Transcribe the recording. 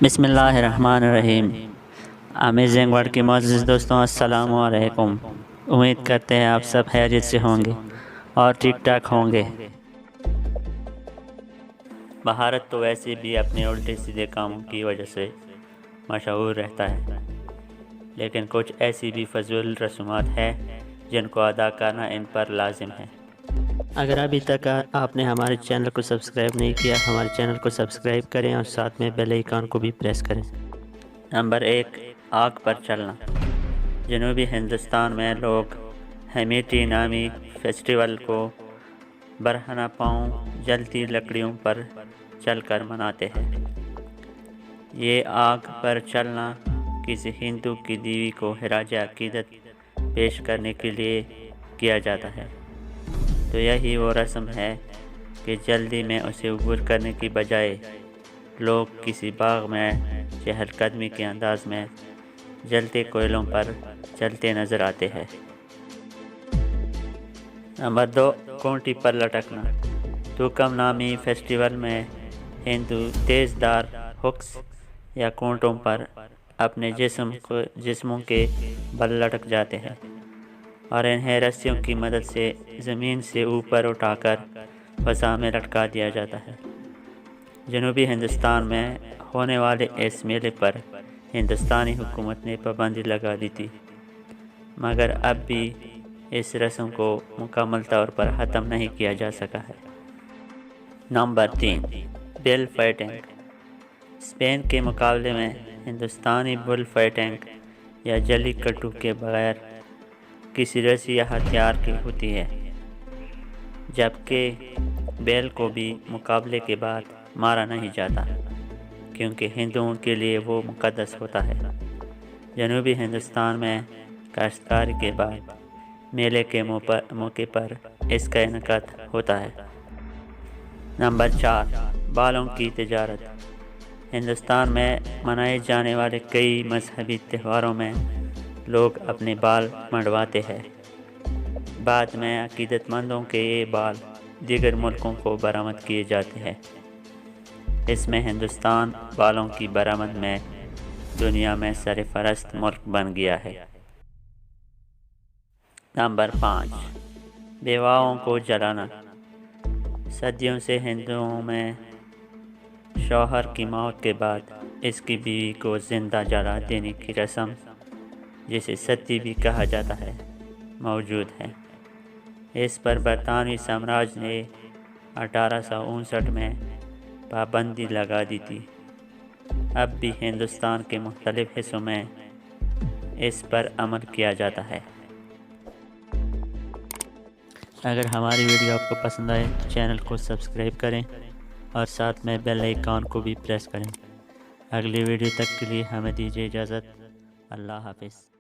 بسم اللہ الرحمن الرحیم۔ امیزنگ ورلڈ کے معزز دوستوں، السلام علیکم۔ امید کرتے ہیں آپ سب خیریت سے ہوں گے اور ٹھیک ٹھاک ہوں گے۔ بھارت تو ویسے بھی اپنے الٹے سیدھے کاموں کی وجہ سے مشہور رہتا ہے، لیکن کچھ ایسی بھی فضول رسومات ہیں جن کو ادا کرنا ان پر لازم ہے۔ اگر ابھی تک آپ نے ہمارے چینل کو سبسکرائب نہیں کیا، ہمارے چینل کو سبسکرائب کریں اور ساتھ میں بیل آئیکن کو بھی پریس کریں۔ نمبر 1، آگ پر چلنا۔ جنوبی ہندوستان میں لوگ ہمیتی نامی فیسٹیول کو برہنہ پاؤں جلتی لکڑیوں پر چل کر مناتے ہیں۔ یہ آگ پر چلنا کسی ہندو کی دیوی کو خراج عقیدت پیش کرنے کے لیے کیا جاتا ہے، تو یہی وہ رسم ہے کہ جلدی میں اسے عبور کرنے کی بجائے لوگ کسی باغ میں چہل قدمی کے انداز میں جلتے کوئلوں پر چلتے نظر آتے ہیں۔ نمبر 2، کونٹی پر لٹکنا۔ توکم نامی فیسٹیول میں ہندو تیز دھار ہکس یا کونٹوں پر اپنے جسموں کے بل لٹک جاتے ہیں اور انہیں رسیوں کی مدد سے زمین سے اوپر اٹھا کر فضا میں لٹکا دیا جاتا ہے۔ جنوبی ہندوستان میں ہونے والے اس میلے پر ہندوستانی حکومت نے پابندی لگا دی تھی، مگر اب بھی اس رسم کو مکمل طور پر ختم نہیں کیا جا سکا ہے۔ نمبر 3، بل فائٹنگ۔ اسپین کے مقابلے میں ہندوستانی بل فائٹنگ یا جلی کٹو کے بغیر کسی رسی یا ہتھیار کی ہوتی ہے، جبکہ بیل کو بھی مقابلے کے بعد مارا نہیں جاتا کیونکہ ہندوؤں کے لیے وہ مقدس ہوتا ہے۔ جنوبی ہندوستان میں کاشتکاری کے بعد میلے کے موقع پر اس کا انعقاد ہوتا ہے۔ نمبر 4، بالوں کی تجارت۔ ہندوستان میں منائے جانے والے کئی مذہبی تہواروں میں لوگ اپنے بال منڈواتے ہیں۔ بعد میں عقیدت مندوں کے یہ بال دیگر ملکوں کو برآمد کیے جاتے ہیں۔ اس میں ہندوستان بالوں کی برآمد میں دنیا میں سرفہرست ملک بن گیا ہے۔ نمبر 5، بیواؤں کو جلانا۔ صدیوں سے ہندوؤں میں شوہر کی موت کے بعد اس کی بیوی کو زندہ جلا دینے کی رسم، جسے ستی بھی کہا جاتا ہے، موجود ہے۔ اس پر برطانوی سامراج نے 1859 میں پابندی لگا دی تھی۔ اب بھی ہندوستان کے مختلف حصوں میں اس پر عمل کیا جاتا ہے۔ اگر ہماری ویڈیو آپ کو پسند آئے تو چینل کو سبسکرائب کریں اور ساتھ میں بیل آئیکن کو بھی پریس کریں۔ اگلی ویڈیو تک کے لیے ہمیں دیجیے اجازت۔ اللہ حافظ۔